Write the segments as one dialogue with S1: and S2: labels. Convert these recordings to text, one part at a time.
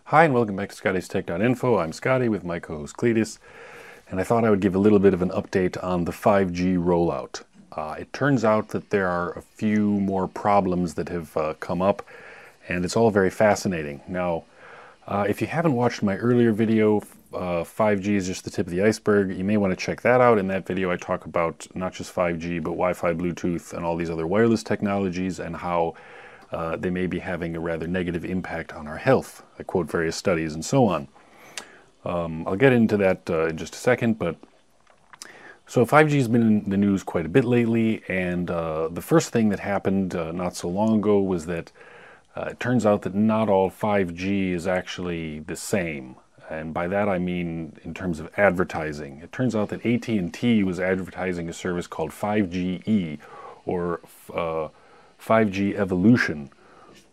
S1: Hi and welcome back to ScottiesTech.Info. I'm Scotty with my co-host Cletus, and I thought I would give a little bit of an update on the 5G rollout. It turns out that there are a few more problems that have come up, and it's all very fascinating. Now, if you haven't watched my earlier video, 5G is just the tip of the iceberg, you may want to check that out. In that video I talk about not just 5G, but Wi-Fi, Bluetooth, and all these other wireless technologies, and how they may be having a rather negative impact on our health. I quote various studies and so on. I'll get into that in just a second, but so 5G has been in the news quite a bit lately, and the first thing that happened not so long ago was that it turns out that not all 5G is actually the same. And by that I mean in terms of advertising. It turns out that AT&T was advertising a service called 5GE, or 5G Evolution,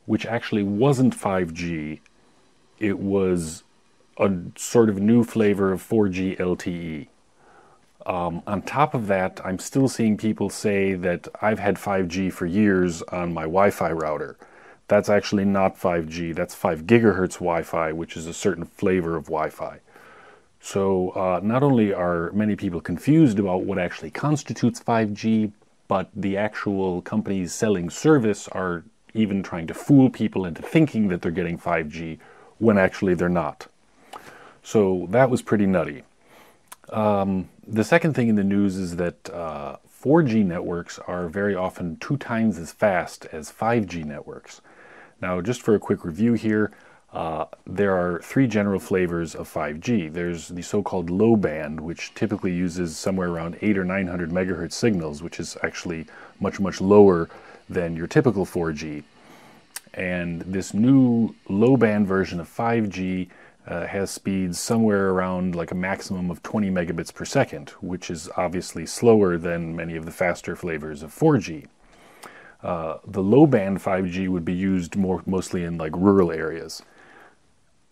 S1: which actually wasn't 5G. It was a sort of new flavor of 4G LTE. On top of that, I'm still seeing people say that I've had 5G for years on my Wi-Fi router. That's actually not 5G, that's 5 gigahertz Wi-Fi, which is a certain flavor of Wi-Fi. So not only are many people confused about what actually constitutes 5G, but the actual companies selling service are even trying to fool people into thinking that they're getting 5G when actually they're not. So that was pretty nutty. The second thing in the news is that 4G networks are very often 2 times as fast as 5G networks. Now, just for a quick review here, there are 3 general flavors of 5G. There's the so-called low band, which typically uses somewhere around 800 or 900 megahertz signals, which is actually much, much lower than your typical 4G. And this new low band version of 5G has speeds somewhere around like a maximum of 20 megabits per second, which is obviously slower than many of the faster flavors of 4G. The low band 5G would be used mostly in like rural areas.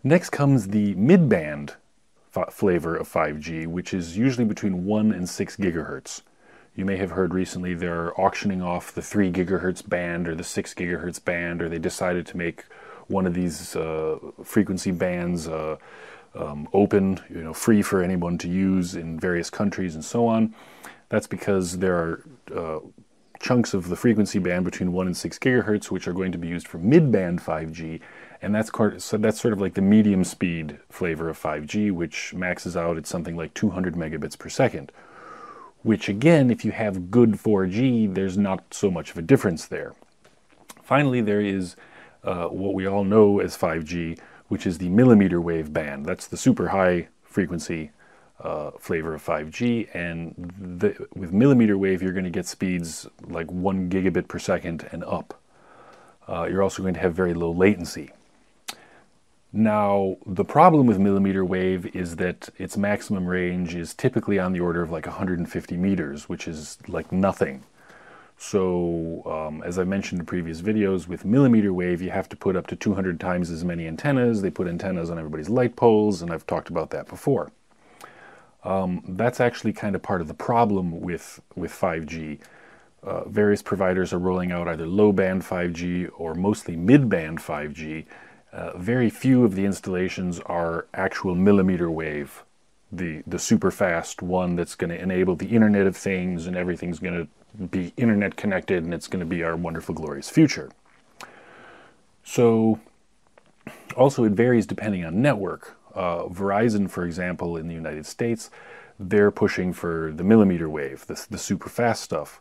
S1: Next comes the mid-band flavor of 5G, which is usually between 1 and 6 gigahertz. You may have heard recently they're auctioning off the 3 gigahertz band or the 6 gigahertz band, or they decided to make one of these frequency bands open, free for anyone to use in various countries and so on. That's because there are chunks of the frequency band between 1 and 6 gigahertz which are going to be used for mid-band 5G, and that's sort of like the medium speed flavor of 5G, which maxes out at something like 200 megabits per second, which again, if you have good 4G, there's not so much of a difference there. Finally, there is what we all know as 5G, which is the millimeter wave band. That's the super high frequency flavor of 5G, and with millimeter wave you're going to get speeds like 1 gigabit per second and up. You're also going to have very low latency. Now, the problem with millimeter wave is that its maximum range is typically on the order of like 150 meters, which is like nothing. So, as I mentioned in previous videos, with millimeter wave you have to put up to 200 times as many antennas. They put antennas on everybody's light poles, and I've talked about that before. That's actually kind of part of the problem with 5G. Various providers are rolling out either low-band 5G or mostly mid-band 5G. Very few of the installations are actual millimeter wave, the super fast one that's going to enable the Internet of Things, and everything's going to be internet connected, and it's going to be our wonderful, glorious future. So, also it varies depending on network. Verizon, for example, in the United States, they're pushing for the millimeter wave, the super fast stuff.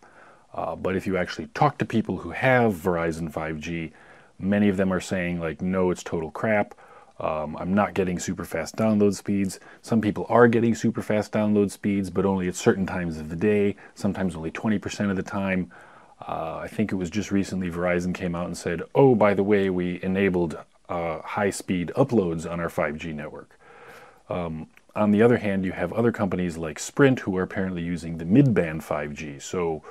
S1: But if you actually talk to people who have Verizon 5G, many of them are saying like, no, it's total crap. I'm not getting super fast download speeds. Some people are getting super fast download speeds, but only at certain times of the day, sometimes only 20% of the time. I think it was just recently Verizon came out and said, oh, by the way, we enabled high-speed uploads on our 5G network. On the other hand, you have other companies like Sprint who are apparently using the mid-band 5G. So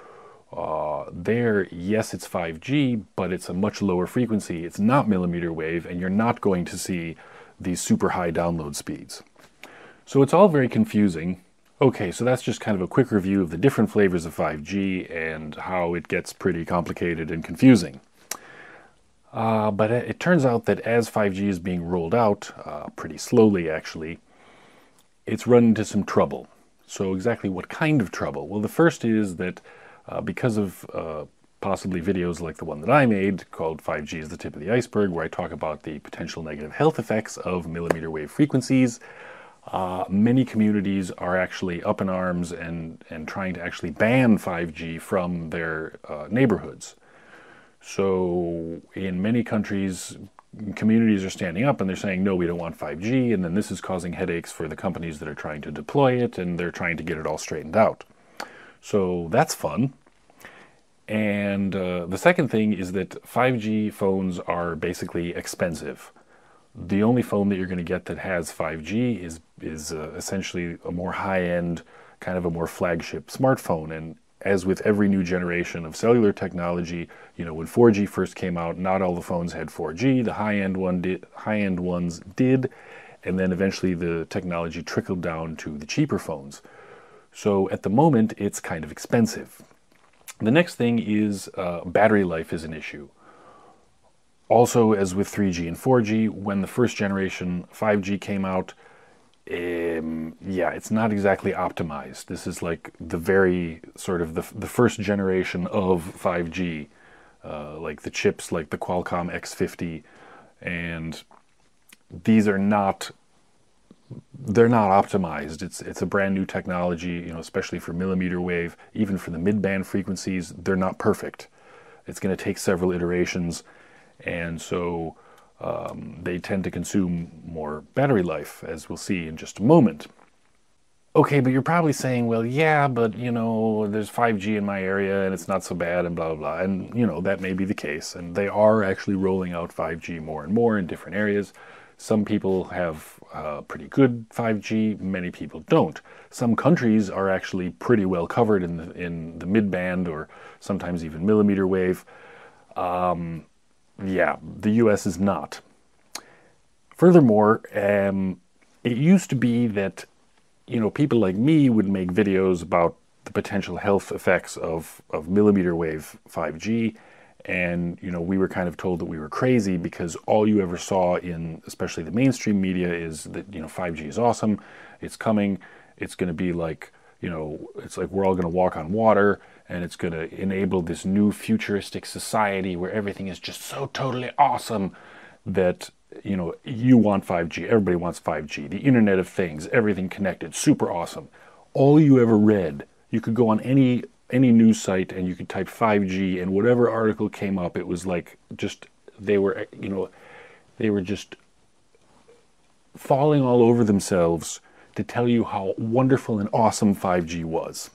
S1: there, yes, it's 5G, but it's a much lower frequency. It's not millimeter wave, and you're not going to see these super high download speeds. So it's all very confusing. Okay, so that's just kind of a quick review of the different flavors of 5G and how it gets pretty complicated and confusing. But it turns out that as 5G is being rolled out, pretty slowly actually, it's run into some trouble. So exactly what kind of trouble? Well, the first is that because of possibly videos like the one that I made called 5G is the tip of the iceberg, where I talk about the potential negative health effects of millimeter wave frequencies, many communities are actually up in arms and trying to actually ban 5G from their neighborhoods. So in many countries, communities are standing up and they're saying, no, we don't want 5G, and then this is causing headaches for the companies that are trying to deploy it, and they're trying to get it all straightened out. So that's fun. And the second thing is that 5G phones are basically expensive. The only phone that you're going to get that has 5G is essentially a more high-end, kind of a more flagship smartphone. And as with every new generation of cellular technology, you know, when 4G first came out, not all the phones had 4G. The high-end ones did, and then eventually the technology trickled down to the cheaper phones. So at the moment, it's kind of expensive. The next thing is battery life is an issue. Also, as with 3G and 4G, when the first generation 5G came out, yeah, it's not exactly optimized. This is like the very sort of the first generation of 5G, like the chips like the Qualcomm X50, and these are not, they're not optimized. It's a brand new technology, you know, especially for millimeter wave, even for the mid-band frequencies, they're not perfect. It's going to take several iterations, and so they tend to consume more battery life, as we'll see in just a moment. Okay, but you're probably saying, well, yeah, but, you know, there's 5G in my area and it's not so bad and blah, blah, blah. And, you know, that may be the case. And they are actually rolling out 5G more and more in different areas. Some people have pretty good 5G, many people don't. Some countries are actually pretty well covered in the mid-band or sometimes even millimeter wave. Yeah, the US is not. Furthermore, it used to be that, you know, people like me would make videos about the potential health effects of millimeter wave 5G, and, you know, we were kind of told that we were crazy because all you ever saw in, especially the mainstream media, is that, you know, 5G is awesome, it's coming, it's going to be like, you know, it's like we're all going to walk on water, and it's going to enable this new futuristic society where everything is just so totally awesome that, you know, you want 5G, everybody wants 5G, the Internet of Things, everything connected, super awesome. All you ever read, you could go on any news site and you could type 5G, and whatever article came up, it was like just, they were, you know, they were just falling all over themselves to tell you how wonderful and awesome 5G was.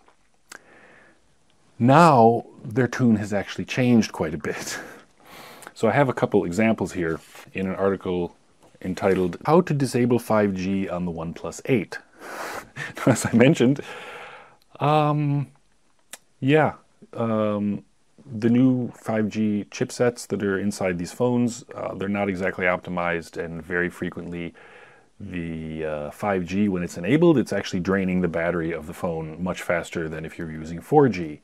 S1: Now, their tune has actually changed quite a bit. So I have a couple examples here in an article entitled, How to Disable 5G on the OnePlus 8. As I mentioned, the new 5G chipsets that are inside these phones, they're not exactly optimized, and very frequently the 5G, when it's enabled, it's actually draining the battery of the phone much faster than if you're using 4G.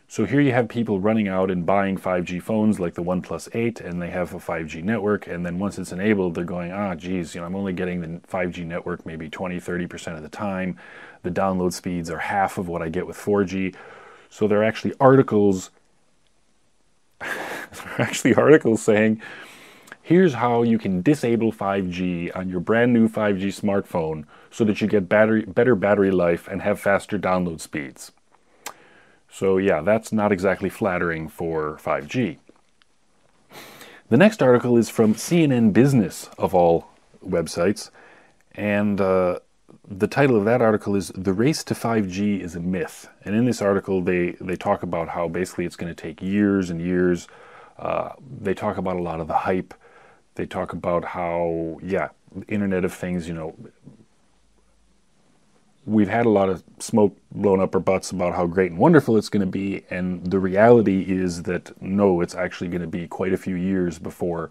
S1: So here you have people running out and buying 5G phones like the OnePlus 8, and they have a 5G network, and then once it's enabled, they're going, geez, you know, I'm only getting the 5G network maybe 20-30% of the time. The download speeds are half of what I get with 4G. So there are actually articles, saying, here's how you can disable 5G on your brand new 5G smartphone so that you get better battery life and have faster download speeds. So yeah, that's not exactly flattering for 5G. The next article is from CNN Business, of all websites, and the title of that article is The Race to 5G is a Myth. And in this article, they talk about how basically it's going to take years and years. They talk about a lot of the hype. They talk about how, yeah, the Internet of Things, you know, we've had a lot of smoke blown up our butts about how great and wonderful it's going to be, and the reality is that no, it's actually going to be quite a few years before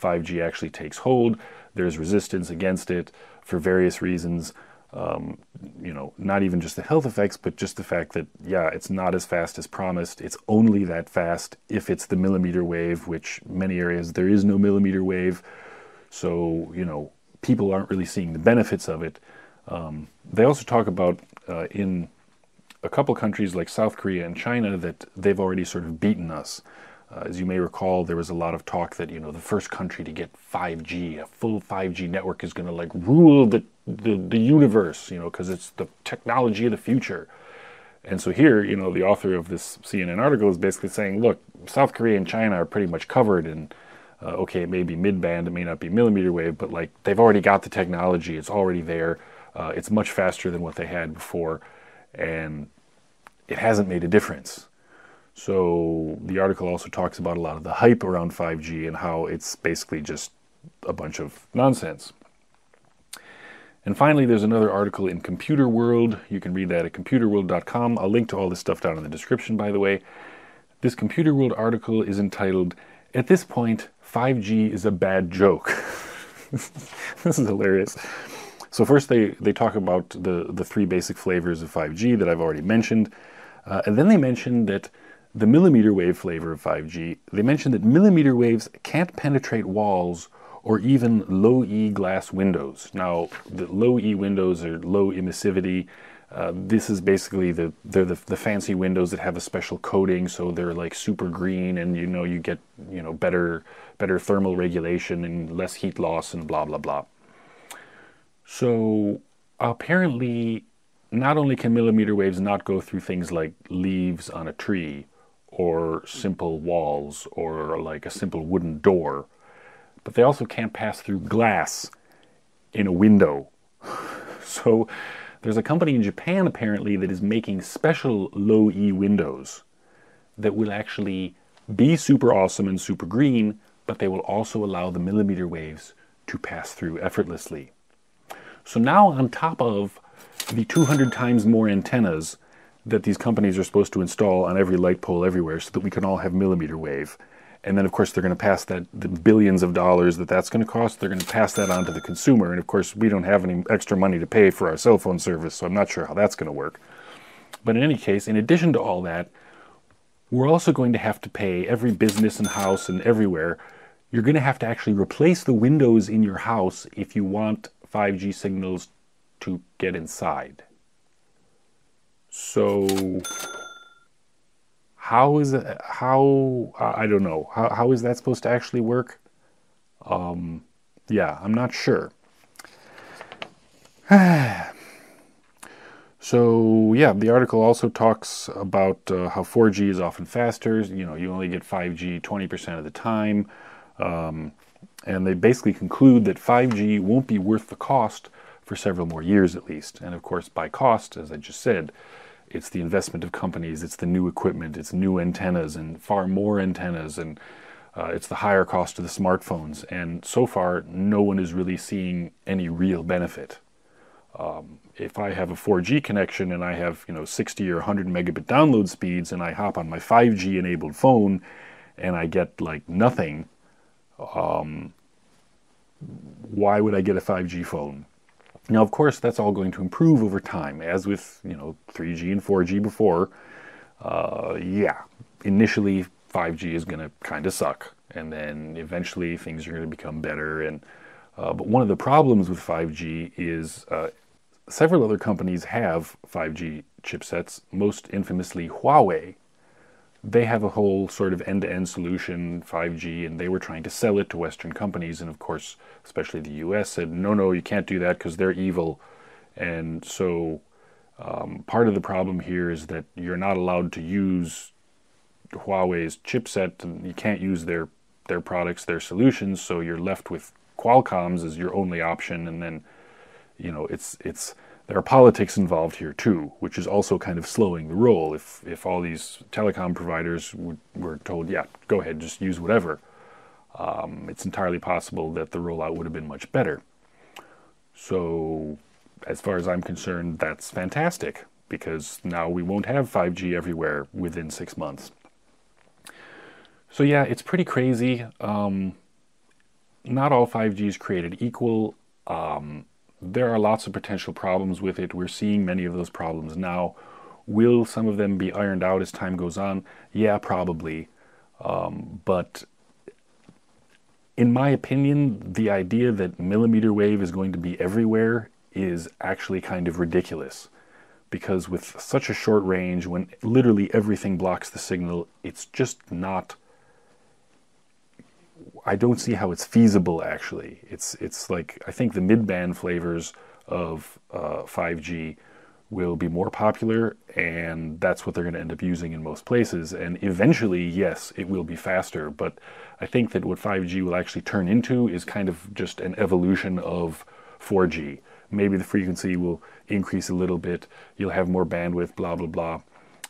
S1: 5G actually takes hold. There's resistance against it for various reasons. You know, not even just the health effects, but just the fact that, yeah, it's not as fast as promised. It's only that fast if it's the millimeter wave, which many areas there is no millimeter wave. So, you know, people aren't really seeing the benefits of it. They also talk about in a couple countries like South Korea and China that they've already sort of beaten us. As you may recall, there was a lot of talk that, you know, the first country to get 5G, a full 5G network, is going to like rule the universe, you know, because it's the technology of the future. And so here, you know, the author of this CNN article is basically saying, look, South Korea and China are pretty much covered, and okay, it may be mid-band, it may not be millimeter wave, but like they've already got the technology, it's already there, it's much faster than what they had before, and it hasn't made a difference. So the article also talks about a lot of the hype around 5G and how it's basically just a bunch of nonsense. And finally, there's another article in Computer World. You can read that at computerworld.com. I'll link to all this stuff down in the description, by the way. This Computer World article is entitled, "At this point, 5G is a bad joke." This is hilarious. So first they talk about the three basic flavors of 5G that I've already mentioned. And then they mention that the millimeter wave flavor of 5G, they mention that millimeter waves can't penetrate walls or even low-E glass windows. Now, the low-E windows are low emissivity. This is basically they're the fancy windows that have a special coating, so they're like super green, and you know, you get, you know, better thermal regulation and less heat loss and blah blah blah. So apparently, not only can millimeter waves not go through things like leaves on a tree or simple walls or like a simple wooden door, but they also can't pass through glass in a window. So there's a company in Japan apparently that is making special low-E windows that will actually be super awesome and super green, but they will also allow the millimeter waves to pass through effortlessly. So now, on top of the 200 times more antennas that these companies are supposed to install on every light pole everywhere so that we can all have millimeter wave, and then of course they're going to pass that, the billions of dollars that's going to cost, they're going to pass that on to the consumer. And of course we don't have any extra money to pay for our cell phone service, so I'm not sure how that's going to work. But in any case, in addition to all that, we're also going to have to pay, every business and house and everywhere, you're going to have to actually replace the windows in your house if you want 5G signals to get inside. So how is it, I don't know, how is that supposed to actually work? Yeah, I'm not sure. So yeah, the article also talks about how 4G is often faster. You know, you only get 5G 20% of the time. And they basically conclude that 5G won't be worth the cost for several more years at least. And of course, by cost, as I just said, it's the investment of companies, it's the new equipment, it's new antennas and far more antennas, and it's the higher cost of the smartphones. And so far, no one is really seeing any real benefit. If I have a 4G connection and I have, you know, 60 or 100 megabit download speeds, and I hop on my 5G enabled phone and I get like nothing, why would I get a 5G phone? Now, of course, that's all going to improve over time, as with, you know, 3G and 4G before. Yeah, initially 5G is going to kind of suck, and then eventually things are going to become better. And but one of the problems with 5G is several other companies have 5G chipsets, most infamously Huawei. They have a whole sort of end-to-end solution, 5G, and they were trying to sell it to Western companies. And of course, especially the US said, no, you can't do that because they're evil. And so part of the problem here is that you're not allowed to use Huawei's chipset, and you can't use their products, their solutions. So you're left with Qualcomm's as your only option. And then, you know, there are politics involved here too, which is also kind of slowing the roll. If all these telecom providers were told, yeah, go ahead, just use whatever, it's entirely possible that the rollout would have been much better. So as far as I'm concerned, that's fantastic, because now we won't have 5G everywhere within 6 months. So yeah, it's pretty crazy. Not all 5G is created equal. there are lots of potential problems with it. We're seeing many of those problems now. Will some of them be ironed out as time goes on? Yeah, probably. But in my opinion, the idea that millimeter wave is going to be everywhere is actually kind of ridiculous. Because with such a short range, when literally everything blocks the signal, it's just not... I don't see how it's feasible, actually. It's like, I think the mid-band flavors of 5G will be more popular, and that's what they're going to end up using in most places. And eventually, yes, it will be faster, but I think that what 5G will actually turn into is kind of just an evolution of 4G. Maybe the frequency will increase a little bit, you'll have more bandwidth, blah, blah, blah,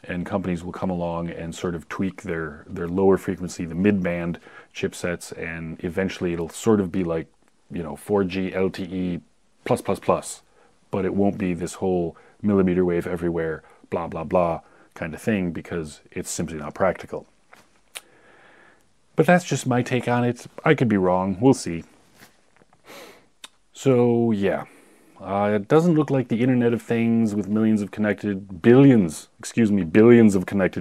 S1: and companies will come along and sort of tweak their lower frequency, the mid-band chipsets, and eventually it'll sort of be like, 4G LTE plus plus plus, but it won't be this whole millimeter wave everywhere, blah, blah, blah kind of thing, because it's simply not practical. But that's just my take on it. I could be wrong. We'll see. So, yeah. It doesn't look like the Internet of Things with billions of connected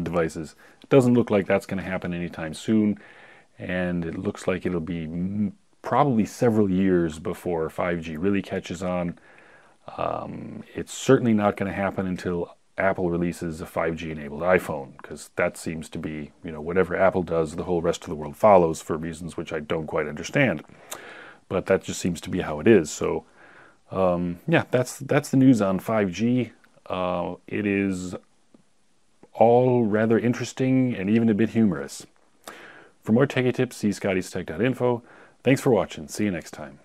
S1: devices. It doesn't look like that's going to happen anytime soon. And it looks like it'll be probably several years before 5G really catches on. It's certainly not going to happen until Apple releases a 5G-enabled iPhone, because that seems to be, whatever Apple does, the whole rest of the world follows for reasons which I don't quite understand. But that just seems to be how it is. So, yeah, that's the news on 5G. It is all rather interesting and even a bit humorous. For more techie tips, see ScottiesTech.Info. Thanks for watching. See you next time.